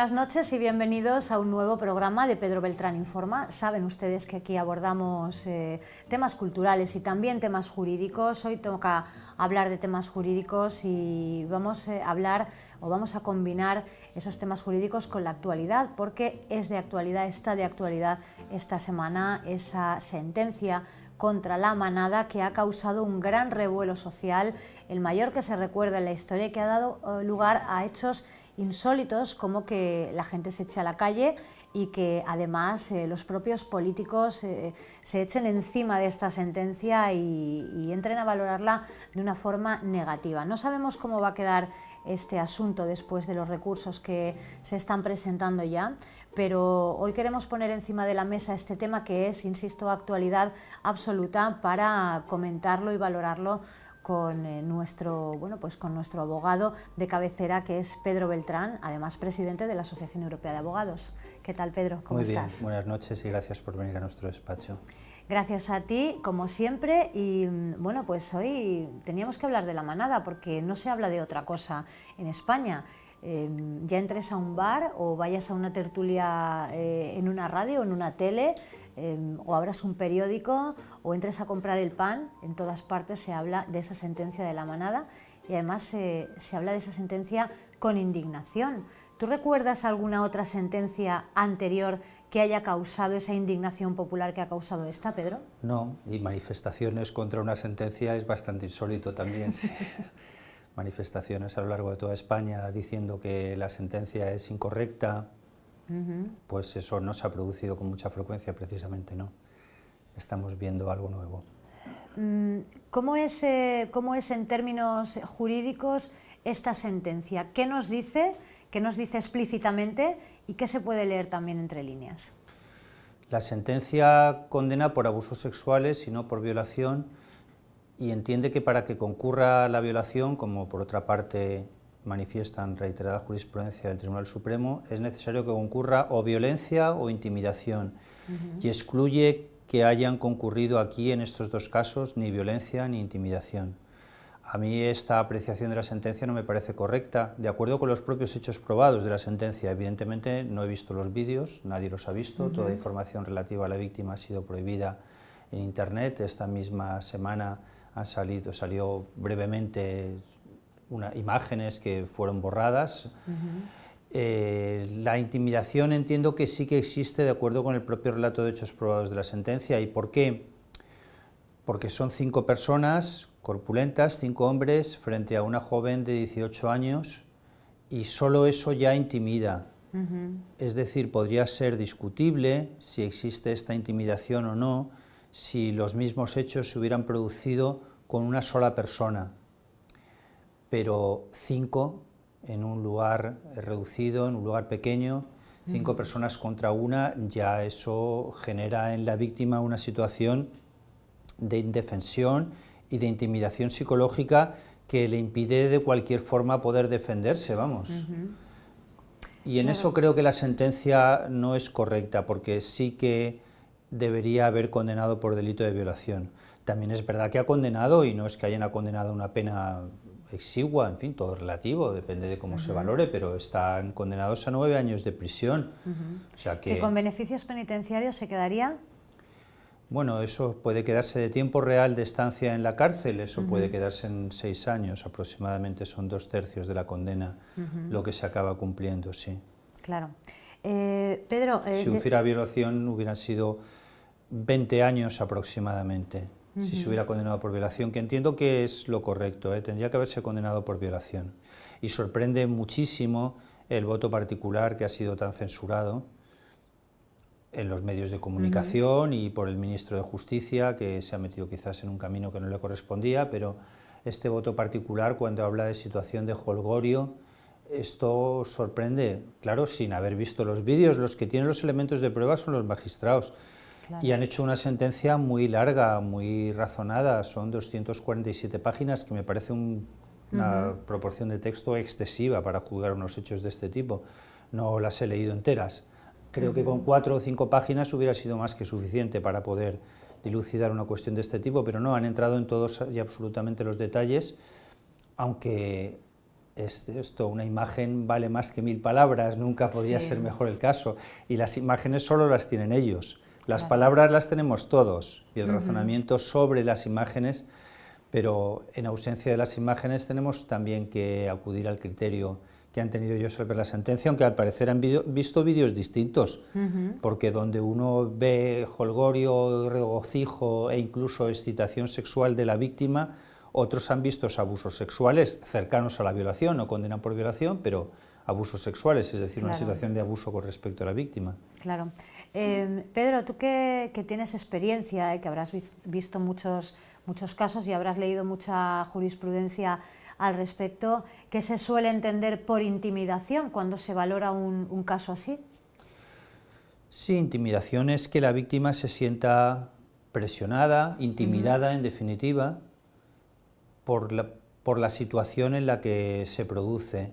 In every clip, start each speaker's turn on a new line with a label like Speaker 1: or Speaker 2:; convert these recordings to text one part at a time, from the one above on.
Speaker 1: buenas noches y bienvenidos a un nuevo programa de Pedro Beltrán Informa. Saben ustedes que aquí abordamos temas culturales y también temas jurídicos. Hoy toca hablar de temas jurídicos y vamos a hablar o vamos a combinar esos temas jurídicos con la actualidad, porque es de actualidad, está de actualidad esta semana esa sentencia contra La Manada, que ha causado un gran revuelo social, el mayor que se recuerda en la historia, y que ha dado lugar a hechos insólitos, como que la gente se eche a la calle y que además los propios políticos se echen encima de esta sentencia y entren a valorarla de una forma negativa. No sabemos cómo va a quedar este asunto después de los recursos que se están presentando ya, pero hoy queremos poner encima de la mesa este tema que es, insisto, actualidad absoluta, para comentarlo y valorarlo con nuestro abogado de cabecera, que es Pedro Beltrán, además presidente de la Asociación Europea de Abogados. ¿Qué tal, Pedro? ¿Cómo estás?
Speaker 2: Muy bien, buenas noches y gracias por venir a nuestro despacho.
Speaker 1: Gracias a ti, como siempre, y bueno, pues hoy teníamos que hablar de La Manada porque no se habla de otra cosa en España. Ya entres a un bar o vayas a una tertulia en una radio o en una tele, o abras un periódico o entres a comprar el pan, en todas partes se habla de esa sentencia de La Manada y además se habla de esa sentencia con indignación. ¿Tú recuerdas alguna otra sentencia anterior que haya causado esa indignación popular que ha causado esta, Pedro?
Speaker 2: No, y manifestaciones contra una sentencia es bastante insólito también. Sí. Manifestaciones a lo largo de toda España diciendo que la sentencia es incorrecta, pues eso no se ha producido con mucha frecuencia precisamente, ¿no? Estamos viendo algo nuevo.
Speaker 1: ¿Cómo es en términos jurídicos esta sentencia? ¿Qué nos dice explícitamente y qué se puede leer también entre líneas?
Speaker 2: La sentencia condena por abusos sexuales y no por violación, y entiende que para que concurra la violación, como por otra parte manifiestan reiterada jurisprudencia del Tribunal Supremo, es necesario que concurra o violencia o intimidación, y excluye que hayan concurrido aquí en estos dos casos ni violencia ni intimidación. A mí esta apreciación de la sentencia no me parece correcta, de acuerdo con los propios hechos probados de la sentencia. Evidentemente no he visto los vídeos, nadie los ha visto, toda información relativa a la víctima ha sido prohibida en Internet. Esta misma semana salió brevemente imágenes que fueron borradas. La intimidación entiendo que sí que existe de acuerdo con el propio relato de hechos probados de la sentencia. ¿Y por qué? Porque son 5 personas corpulentas, 5 hombres, frente a una joven de 18 años, y solo eso ya intimida. Es decir, podría ser discutible si existe esta intimidación o no, si los mismos hechos se hubieran producido con una sola persona, pero 5 en un lugar reducido, en un lugar pequeño, 5 personas contra una, ya eso genera en la víctima una situación de indefensión y de intimidación psicológica que le impide de cualquier forma poder defenderse, vamos. Y en eso creo que la sentencia no es correcta, porque sí que debería haber condenado por delito de violación. También es verdad que ha condenado, y no es que hayan condenado una pena exigua, en fin, todo relativo, depende de cómo se valore, pero están condenados a 9 años de prisión. O sea que,
Speaker 1: ¿Que con beneficios penitenciarios se quedaría?
Speaker 2: Bueno, eso puede quedarse de tiempo real de estancia en la cárcel, eso puede quedarse en 6 años aproximadamente, son 2/3 de la condena lo que se acaba cumpliendo, sí.
Speaker 1: Claro. Pedro...
Speaker 2: si hubiera violación hubieran sido 20 años aproximadamente, si se hubiera condenado por violación, que entiendo que es lo correcto, tendría que haberse condenado por violación. Y sorprende muchísimo el voto particular que ha sido tan censurado en los medios de comunicación y por el ministro de Justicia, que se ha metido quizás en un camino que no le correspondía, pero este voto particular, cuando habla de situación de jolgorio, esto sorprende, claro, sin haber visto los vídeos. Los que tienen los elementos de prueba son los magistrados. Claro. Y han hecho una sentencia muy larga, muy razonada, son 247 páginas, que me parece una proporción de texto excesiva para juzgar unos hechos de este tipo. No las he leído enteras. Creo que con 4 o 5 páginas hubiera sido más que suficiente para poder dilucidar una cuestión de este tipo, pero no, han entrado en todos y absolutamente los detalles, aunque esto, una imagen vale más que 1000 palabras, nunca podría ser mejor el caso, y las imágenes solo las tienen ellos, las palabras las tenemos todos, y el razonamiento sobre las imágenes, pero en ausencia de las imágenes tenemos también que acudir al criterio que han tenido ellos al ver la sentencia, aunque al parecer han visto vídeos distintos, porque donde uno ve jolgorio, regocijo e incluso excitación sexual de la víctima, otros han visto abusos sexuales cercanos a la violación, no condenan por violación, pero abusos sexuales, es decir, una situación de abuso con respecto a la víctima.
Speaker 1: Claro. Pedro, tú que tienes experiencia, que habrás visto muchos casos y habrás leído mucha jurisprudencia al respecto, ¿qué se suele entender por intimidación cuando se valora un caso así?
Speaker 2: Sí, intimidación es que la víctima se sienta presionada, intimidada en definitiva, por la situación en la que se produce.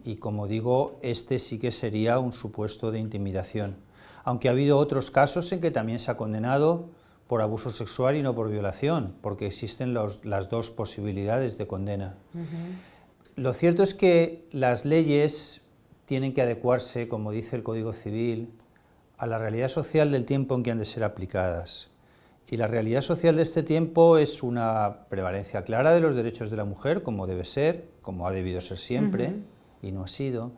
Speaker 2: Y como digo, este sí que sería un supuesto de intimidación. Aunque ha habido otros casos en que también se ha condenado por abuso sexual y no por violación, porque existen las dos posibilidades de condena. Lo cierto es que las leyes tienen que adecuarse, como dice el Código Civil, a la realidad social del tiempo en que han de ser aplicadas. Y la realidad social de este tiempo es una prevalencia clara de los derechos de la mujer, como debe ser, como ha debido ser siempre, y no ha sido.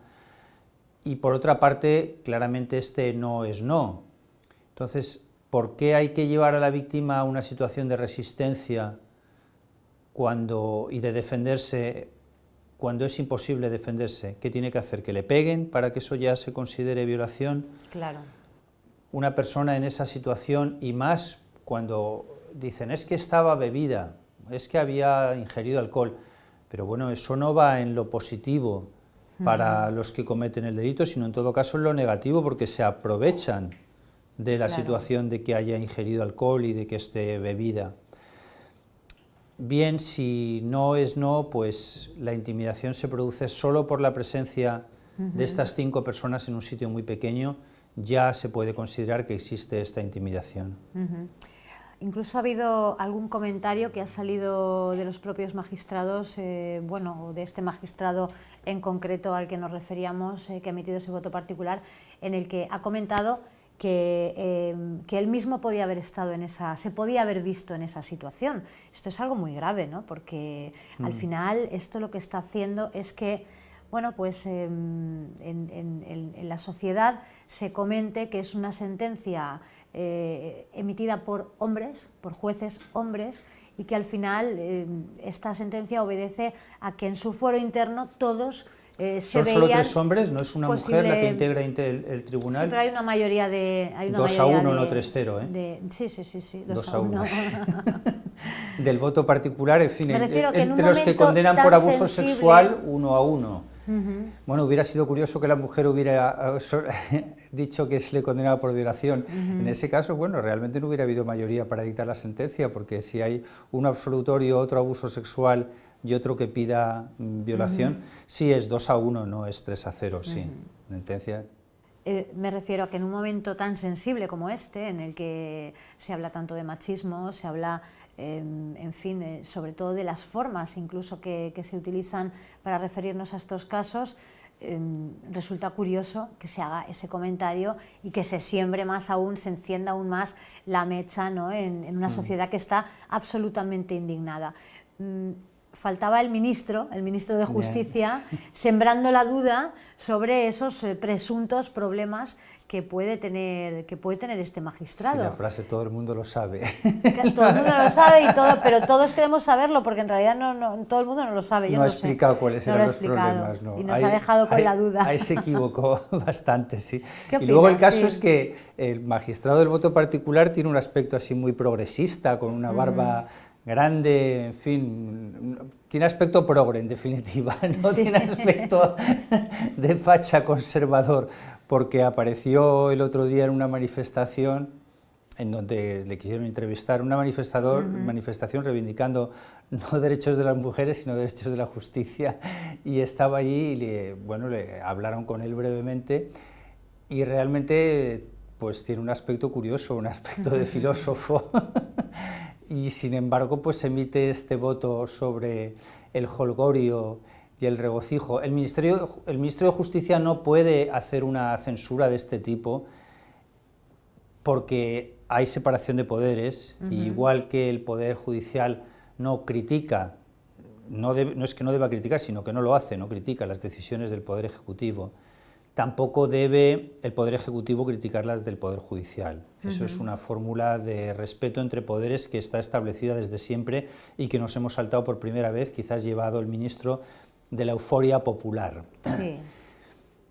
Speaker 2: Y por otra parte, claramente este no es no. Entonces, ¿por qué hay que llevar a la víctima a una situación de resistencia y de defenderse cuando es imposible defenderse? ¿Qué tiene que hacer? ¿Que le peguen para que eso ya se considere violación?
Speaker 1: Claro.
Speaker 2: Una persona en esa situación, y más cuando dicen es que estaba bebida, es que había ingerido alcohol, pero bueno, eso no va en lo positivo para los que cometen el delito, sino en todo caso en lo negativo, porque se aprovechan de la situación de que haya ingerido alcohol y de que esté bebida. Bien, si no es no, pues la intimidación se produce solo por la presencia de estas 5 personas en un sitio muy pequeño, ya se puede considerar que existe esta intimidación.
Speaker 1: Incluso ha habido algún comentario que ha salido de los propios magistrados, bueno, de este magistrado en concreto al que nos referíamos, que ha emitido ese voto particular, en el que ha comentado que él mismo podía haber estado se podía haber visto en esa situación. Esto es algo muy grave, ¿no? Porque al final esto lo que está haciendo es que, bueno, pues en la sociedad se comente que es una sentencia emitida por hombres, por jueces hombres, y que al final esta sentencia obedece a que en su fuero interno todos
Speaker 2: ¿Son solo 3 hombres? ¿No es una mujer la que integra el tribunal?
Speaker 1: Sí, pero hay una mayoría de...
Speaker 2: 2-1, no 3-0,
Speaker 1: Sí,
Speaker 2: 2-1. Del voto particular, en fin, entre los que condenan por abuso sexual, 1-1. Bueno, hubiera sido curioso que la mujer hubiera dicho que se le condenaba por violación. En ese caso, bueno, realmente no hubiera habido mayoría para dictar la sentencia, porque si hay un absolutorio, otro abuso sexual y otro que pida violación, sí es 2-1, no es 3-0, sí. Sentencia.
Speaker 1: Me refiero a que en un momento tan sensible como este, en el que se habla tanto de machismo, se habla, en fin, sobre todo de las formas incluso que se utilizan para referirnos a estos casos, resulta curioso que se haga ese comentario y que se siembre más aún, se encienda aún más la mecha, ¿no? en una sociedad que está absolutamente indignada. Faltaba el ministro de Justicia, sembrando la duda sobre esos presuntos problemas que puede tener este magistrado.
Speaker 2: Sí, la frase todo el mundo lo sabe.
Speaker 1: Todo el mundo lo sabe, pero todos queremos saberlo, porque en realidad no todo el mundo no lo sabe.
Speaker 2: No ha explicado cuáles eran los problemas. No.
Speaker 1: Y nos ha dejado con la duda.
Speaker 2: Ahí se equivocó bastante, sí.
Speaker 1: ¿Qué opinas?
Speaker 2: Y luego el caso es que el magistrado del voto particular tiene un aspecto así muy progresista, con una barba grande, en fin, tiene aspecto progre en definitiva, no tiene aspecto de facha conservador, porque apareció el otro día en una manifestación en donde le quisieron entrevistar, una manifestación reivindicando no derechos de las mujeres, sino derechos de la justicia, y estaba allí y le hablaron con él brevemente, y realmente pues tiene un aspecto curioso, un aspecto de filósofo, y sin embargo pues emite este voto sobre el jolgorio y el regocijo. El Ministerio de Justicia no puede hacer una censura de este tipo porque hay separación de poderes, y igual que el Poder Judicial no critica, no es que no deba criticar, sino que no lo hace, no critica las decisiones del Poder Ejecutivo, tampoco debe el Poder Ejecutivo criticar las del Poder Judicial. Eso es una fórmula de respeto entre poderes que está establecida desde siempre y que nos hemos saltado por primera vez, quizás llevado el ministro de la euforia popular.
Speaker 1: Sí.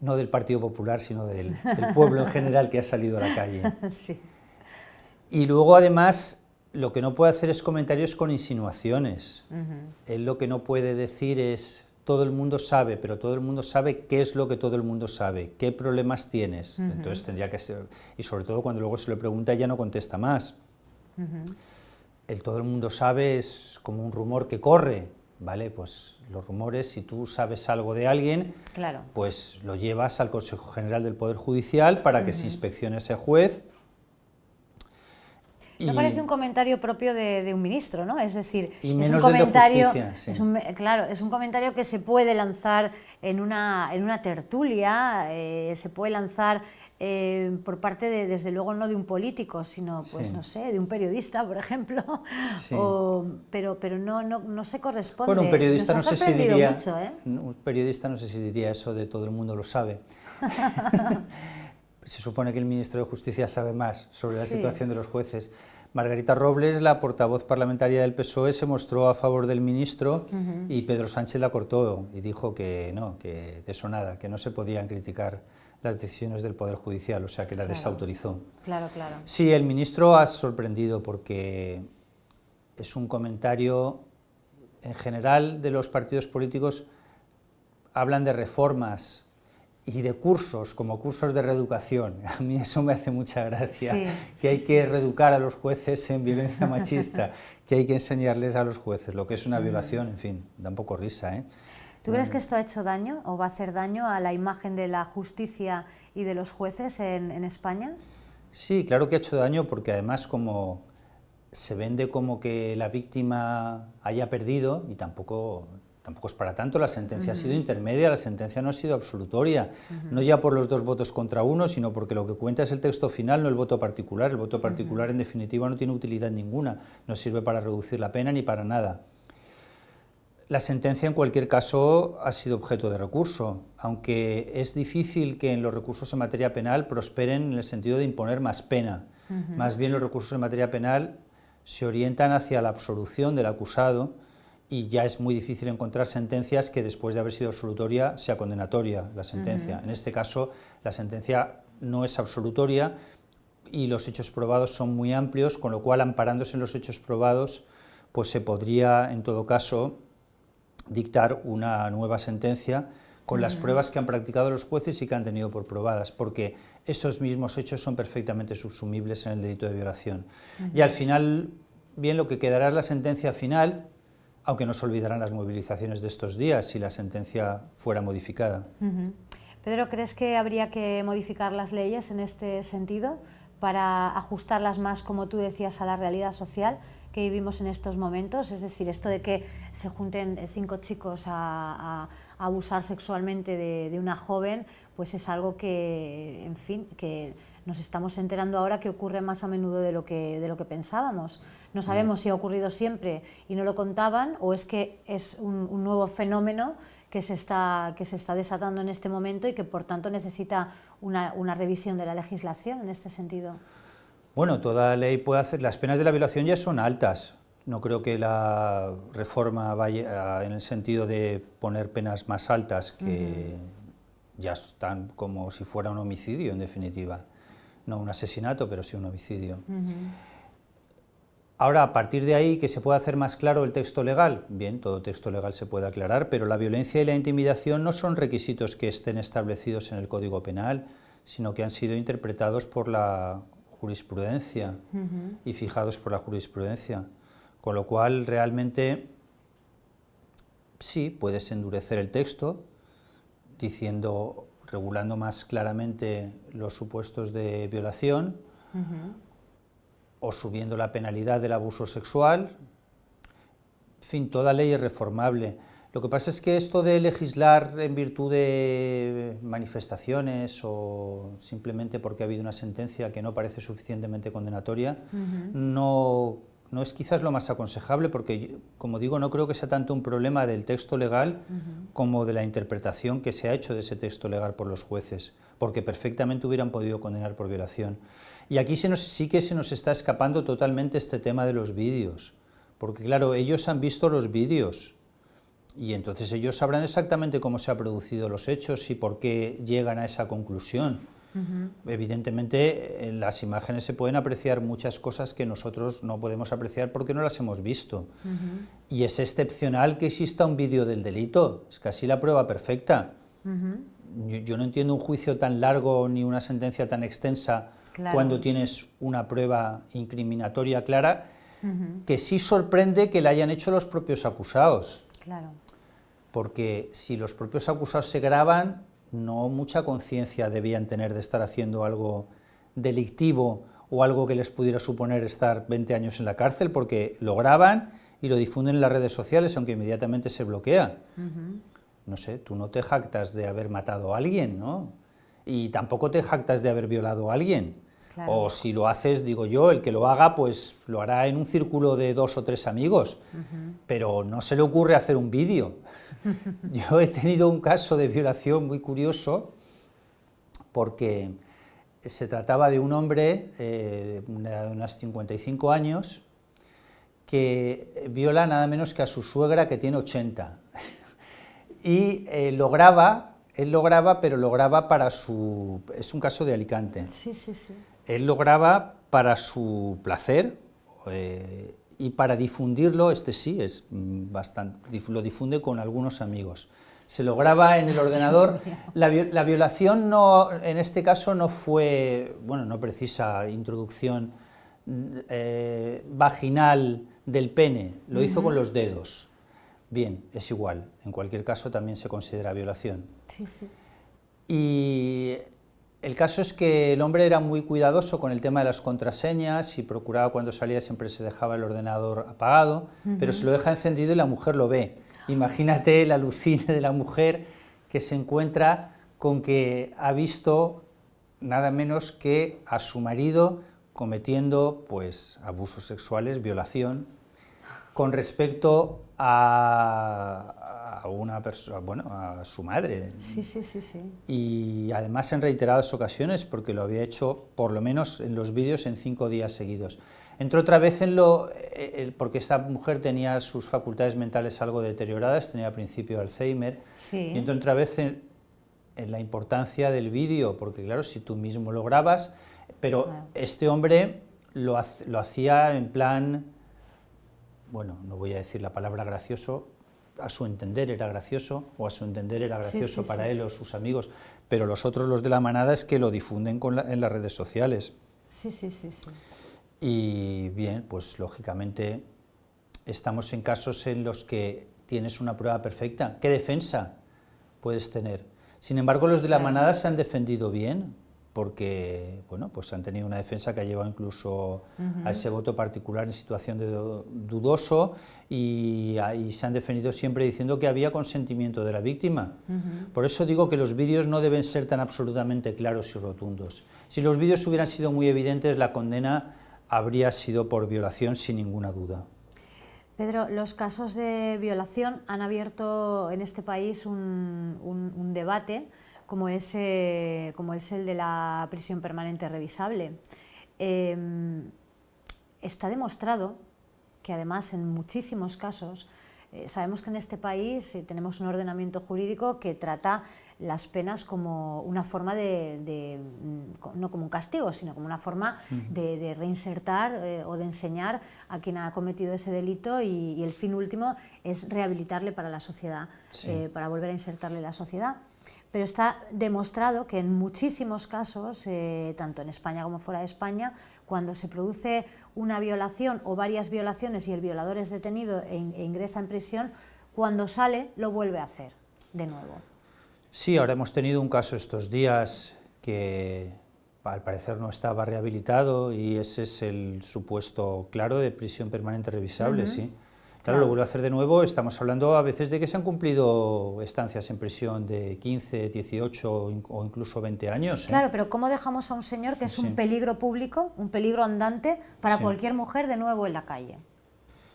Speaker 2: No del Partido Popular, sino del pueblo en general que ha salido a la calle.
Speaker 1: Sí.
Speaker 2: Y luego, además, lo que no puede hacer es comentarios con insinuaciones. Él lo que no puede decir es, todo el mundo sabe, pero todo el mundo sabe qué es lo que todo el mundo sabe, qué problemas tienes. Entonces tendría que ser, y sobre todo cuando luego se le pregunta ya no contesta más. El todo el mundo sabe es como un rumor que corre, ¿vale? Pues los rumores, si tú sabes algo de alguien,
Speaker 1: Claro.
Speaker 2: pues lo llevas al Consejo General del Poder Judicial para que se inspeccione ese juez.
Speaker 1: No parece un comentario propio de un ministro, ¿no? Es decir,
Speaker 2: y
Speaker 1: es
Speaker 2: menos
Speaker 1: un
Speaker 2: del de
Speaker 1: comentario,
Speaker 2: Justicia, sí.
Speaker 1: claro, es un comentario que se puede lanzar en una tertulia, se puede lanzar por parte de, desde luego, no de un político, sino, pues,
Speaker 2: Sí.
Speaker 1: no sé, de un periodista, por ejemplo,
Speaker 2: Sí.
Speaker 1: pero no se corresponde.
Speaker 2: Bueno, un periodista
Speaker 1: Nos
Speaker 2: no
Speaker 1: ha
Speaker 2: sé si
Speaker 1: sorprendido
Speaker 2: diría,
Speaker 1: mucho, ¿eh?
Speaker 2: un periodista no sé si diría eso de todo el mundo lo sabe. Se supone que el ministro de Justicia sabe más sobre la
Speaker 1: Sí.
Speaker 2: situación de los jueces. Margarita Robles, la portavoz parlamentaria del PSOE, se mostró a favor del ministro y Pedro Sánchez la cortó y dijo que no, que de eso nada, que no se podían criticar las decisiones del Poder Judicial, o sea que la desautorizó.
Speaker 1: Claro, claro.
Speaker 2: Sí, el ministro ha sorprendido porque es un comentario, en general, de los partidos políticos hablan de reformas y de cursos, como cursos de reeducación. A mí eso me hace mucha gracia,
Speaker 1: Sí,
Speaker 2: que hay que reeducar a los jueces en violencia machista, que hay que enseñarles a los jueces lo que es una violación, en fin, da un poco risa, ¿eh?
Speaker 1: ¿Tú crees que esto ha hecho daño o va a hacer daño a la imagen de la justicia y de los jueces en España?
Speaker 2: Sí, claro que ha hecho daño porque además como se vende como que la víctima haya perdido, y tampoco es para tanto, la sentencia ha sido intermedia, la sentencia no ha sido absolutoria, no ya por los 2 votos contra 1, sino porque lo que cuenta es el texto final, no el voto particular. El voto particular, en definitiva, no tiene utilidad ninguna, no sirve para reducir la pena ni para nada. La sentencia, en cualquier caso, ha sido objeto de recurso, aunque es difícil que en los recursos en materia penal prosperen en el sentido de imponer más pena. Más bien los recursos en materia penal se orientan hacia la absolución del acusado, y ya es muy difícil encontrar sentencias que después de haber sido absolutoria sea condenatoria la sentencia. En este caso, la sentencia no es absolutoria y los hechos probados son muy amplios, con lo cual, amparándose en los hechos probados, pues se podría, en todo caso, dictar una nueva sentencia con las pruebas que han practicado los jueces y que han tenido por probadas, porque esos mismos hechos son perfectamente subsumibles en el delito de violación. Y al final, bien, lo que quedará es la sentencia final, aunque no se olvidarán las movilizaciones de estos días si la sentencia fuera modificada.
Speaker 1: Pedro, ¿crees que habría que modificar las leyes en este sentido para ajustarlas más, como tú decías, a la realidad social que vivimos en estos momentos? Es decir, esto de que se junten 5 chicos a abusar sexualmente de una joven, pues es algo que, en fin, que nos estamos enterando ahora que ocurre más a menudo de lo que pensábamos. No sabemos si ha ocurrido siempre y no lo contaban, o es que es un nuevo fenómeno que se está desatando en este momento y que, por tanto, necesita una revisión de la legislación en este sentido.
Speaker 2: Bueno, toda ley puede hacer... Las penas de la violación ya son altas. No creo que la reforma vaya en el sentido de poner penas más altas, que ya están como si fuera un homicidio, en definitiva. No un asesinato, pero sí un homicidio. Ahora, a partir de ahí, ¿que se puede hacer más claro el texto legal? Bien, todo texto legal se puede aclarar, pero la violencia y la intimidación no son requisitos que estén establecidos en el Código Penal, sino que han sido interpretados por la jurisprudencia y fijados por la jurisprudencia. Con lo cual, realmente, sí, puedes endurecer el texto, regulando más claramente los supuestos de violación, o subiendo la penalidad del abuso sexual. En fin, toda ley es reformable. Lo que pasa es que esto de legislar en virtud de manifestaciones o simplemente porque ha habido una sentencia que no parece suficientemente condenatoria, no es quizás lo más aconsejable, porque, como digo, no creo que sea tanto un problema del texto legal como de la interpretación que se ha hecho de ese texto legal por los jueces, porque perfectamente hubieran podido condenar por violación. Y aquí sí que se nos está escapando totalmente este tema de los vídeos, porque claro, ellos han visto los vídeos y entonces ellos sabrán exactamente cómo se han producido los hechos y por qué llegan a esa conclusión. Evidentemente, en las imágenes se pueden apreciar muchas cosas que nosotros no podemos apreciar porque no las hemos visto. Y es excepcional que exista un vídeo del delito, es casi la prueba perfecta. Yo no entiendo un juicio tan largo ni una sentencia tan extensa cuando tienes una prueba incriminatoria clara, que sí sorprende que la hayan hecho los propios acusados.
Speaker 1: Claro.
Speaker 2: Porque si los propios acusados se graban, no mucha conciencia debían tener de estar haciendo algo delictivo o algo que les pudiera suponer estar 20 años en la cárcel, porque lo graban y lo difunden en las redes sociales, aunque inmediatamente se bloquea. No sé, tú no te jactas de haber matado a alguien, ¿no? Y tampoco te jactas de haber violado a alguien. Claro. O si lo haces, digo yo, el que lo haga, pues lo hará en un círculo de 2 o 3 amigos, pero no se le ocurre hacer un vídeo. Yo he tenido un caso de violación muy curioso, porque se trataba de un hombre de unos 55 años que viola nada menos que a su suegra, que tiene 80. Y él lo graba, pero lo graba para su... Es un caso de Alicante.
Speaker 1: Sí, sí, sí.
Speaker 2: Él lo graba para su placer y para difundirlo, sí, es bastante, lo difunde con algunos amigos. Se lo graba en el ordenador. La violación no, en este caso no fue, bueno, no precisa introducción vaginal del pene, lo hizo con los dedos. Bien, es igual, en cualquier caso también se considera violación.
Speaker 1: Sí, sí.
Speaker 2: Y el caso es que el hombre era muy cuidadoso con el tema de las contraseñas y procuraba cuando salía siempre se dejaba el ordenador apagado, pero se lo deja encendido y la mujer lo ve. Imagínate el alucine de la mujer que se encuentra con que ha visto nada menos que a su marido cometiendo pues abusos sexuales, violación, con respecto a una persona, bueno, a su madre.
Speaker 1: Sí, sí, sí, sí.
Speaker 2: Y además en reiteradas ocasiones, porque lo había hecho por lo menos en los vídeos en 5 días seguidos. Entró otra vez porque esta mujer tenía sus facultades mentales algo deterioradas, tenía al principio Alzheimer,
Speaker 1: Sí.
Speaker 2: y entró otra vez en la importancia del vídeo, porque claro, si tú mismo lo grabas, pero
Speaker 1: Claro.
Speaker 2: este hombre lo hacía en plan, bueno, no voy a decir la palabra gracioso, a su entender era gracioso, o a su entender era gracioso para él o sus amigos, pero los otros, los de la manada, es que lo difunden en las redes sociales.
Speaker 1: Sí, sí, sí, sí.
Speaker 2: Y bien, pues lógicamente estamos en casos en los que tienes una prueba perfecta. ¿Qué defensa puedes tener? Sin embargo, los de la manada se han defendido bien, porque bueno, pues han tenido una defensa que ha llevado incluso a ese voto particular en situación de dudoso y se han defendido siempre diciendo que había consentimiento de la víctima. Por eso digo que los vídeos no deben ser tan absolutamente claros y rotundos. Si los vídeos hubieran sido muy evidentes, la condena habría sido por violación sin ninguna duda.
Speaker 1: Pedro, los casos de violación han abierto en este país un debate como es el de la prisión permanente revisable. Está demostrado que además en muchísimos casos sabemos que en este país tenemos un ordenamiento jurídico que trata las penas como una forma no como un castigo, sino como una forma de reinsertar o de enseñar a quien ha cometido ese delito y el fin último es rehabilitarle para la sociedad, para volver a insertarle en la sociedad. Pero está demostrado que en muchísimos casos, tanto en España como fuera de España, cuando se produce una violación o varias violaciones y el violador es detenido e ingresa en prisión, cuando sale lo vuelve a hacer de nuevo.
Speaker 2: Sí, ahora hemos tenido un caso estos días que al parecer no estaba rehabilitado y ese es el supuesto claro de prisión permanente revisable, sí. Claro, lo vuelve a hacer de nuevo, estamos hablando a veces de que se han cumplido estancias en prisión de 15, 18 o incluso 20 años.
Speaker 1: Claro, pero ¿cómo dejamos a un señor que es un peligro público, un peligro andante para cualquier mujer de nuevo en la calle?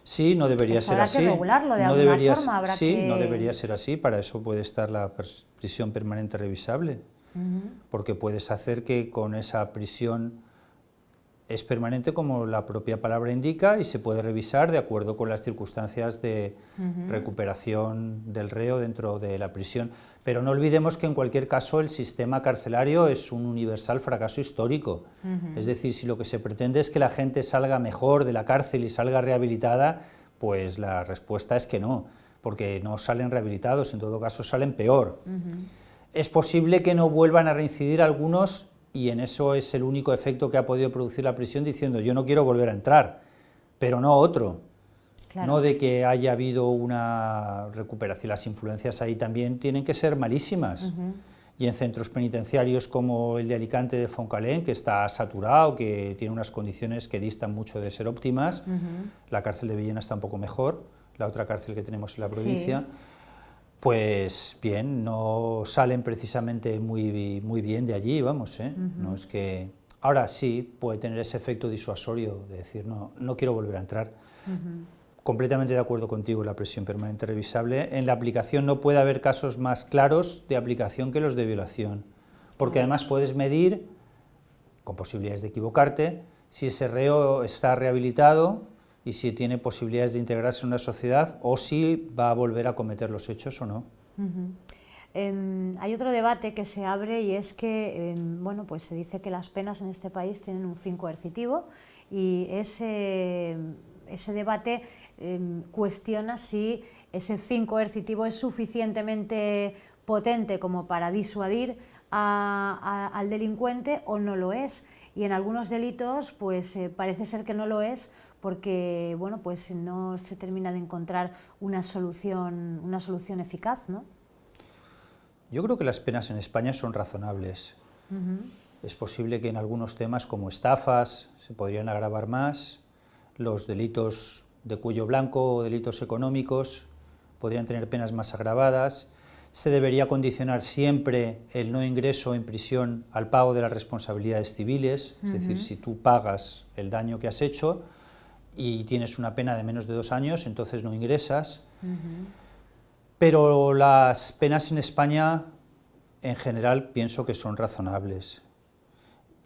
Speaker 2: Sí, no debería ser así.
Speaker 1: Habrá que regularlo de alguna forma.
Speaker 2: No debería ser así, para eso puede estar la prisión permanente revisable, porque puedes hacer que con esa prisión es permanente como la propia palabra indica y se puede revisar de acuerdo con las circunstancias de recuperación del reo dentro de la prisión. Pero no olvidemos que en cualquier caso el sistema carcelario es un universal fracaso histórico. Es decir, si lo que se pretende es que la gente salga mejor de la cárcel y salga rehabilitada, pues la respuesta es que no, porque no salen rehabilitados, en todo caso salen peor. Es posible que no vuelvan a reincidir algunos, y en eso es el único efecto que ha podido producir la prisión, diciendo yo no quiero volver a entrar, pero no otro. Claro. No de que haya habido una recuperación, las influencias ahí también tienen que ser malísimas. Y en centros penitenciarios como el de Alicante, de Foncalén, que está saturado, que tiene unas condiciones que distan mucho de ser óptimas, la cárcel de Villena está un poco mejor, la otra cárcel que tenemos en la provincia, sí. Pues bien, no salen precisamente muy bien de allí, vamos, no es que... Ahora sí puede tener ese efecto disuasorio de decir, no quiero volver a entrar. Completamente de acuerdo contigo, la prisión permanente revisable. En la aplicación no puede haber casos más claros de aplicación que los de violación, porque además puedes medir, con posibilidades de equivocarte, si ese reo está rehabilitado y si tiene posibilidades de integrarse en una sociedad o si va a volver a cometer los hechos o no.
Speaker 1: Hay otro debate que se abre y es que bueno, pues se dice que las penas en este país tienen un fin coercitivo y ese debate cuestiona si ese fin coercitivo es suficientemente potente como para disuadir al delincuente o no lo es. Y en algunos delitos pues parece ser que no lo es, porque bueno, pues no se termina de encontrar una solución eficaz, ¿no?
Speaker 2: Yo creo que las penas en España son razonables. Es posible que en algunos temas como estafas se podrían agravar más, los delitos de cuello blanco o delitos económicos podrían tener penas más agravadas. Se debería condicionar siempre el no ingreso en prisión al pago de las responsabilidades civiles, es decir, si tú pagas el daño que has hecho y tienes una pena de menos de 2 años, entonces no ingresas. Pero las penas en España, en general, pienso que son razonables.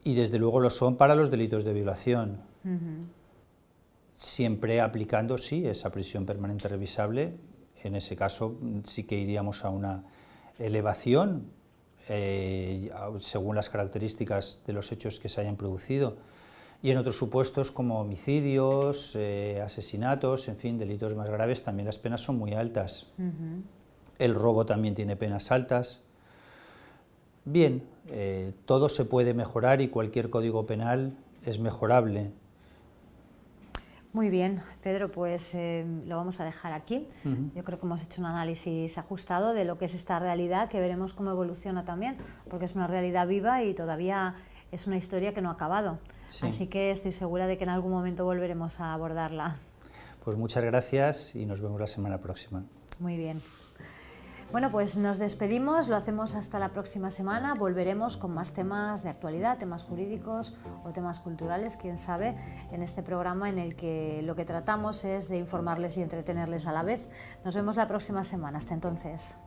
Speaker 2: Y desde luego lo son para los delitos de violación. Siempre aplicando, sí, esa prisión permanente revisable. En ese caso sí que iríamos a una elevación según las características de los hechos que se hayan producido. Y en otros supuestos como homicidios, asesinatos, en fin, delitos más graves, también las penas son muy altas. El robo también tiene penas altas. Bien, todo se puede mejorar y cualquier código penal es mejorable.
Speaker 1: Muy bien, Pedro, pues lo vamos a dejar aquí. Yo creo que hemos hecho un análisis ajustado de lo que es esta realidad, que veremos cómo evoluciona también, porque es una realidad viva y todavía es una historia que no ha acabado. Sí. Así que estoy segura de que en algún momento volveremos a abordarla.
Speaker 2: Pues muchas gracias y nos vemos la semana próxima.
Speaker 1: Muy bien. Bueno, pues nos despedimos, lo hacemos hasta la próxima semana, volveremos con más temas de actualidad, temas jurídicos o temas culturales, quién sabe, en este programa en el que lo que tratamos es de informarles y entretenerles a la vez. Nos vemos la próxima semana, hasta entonces.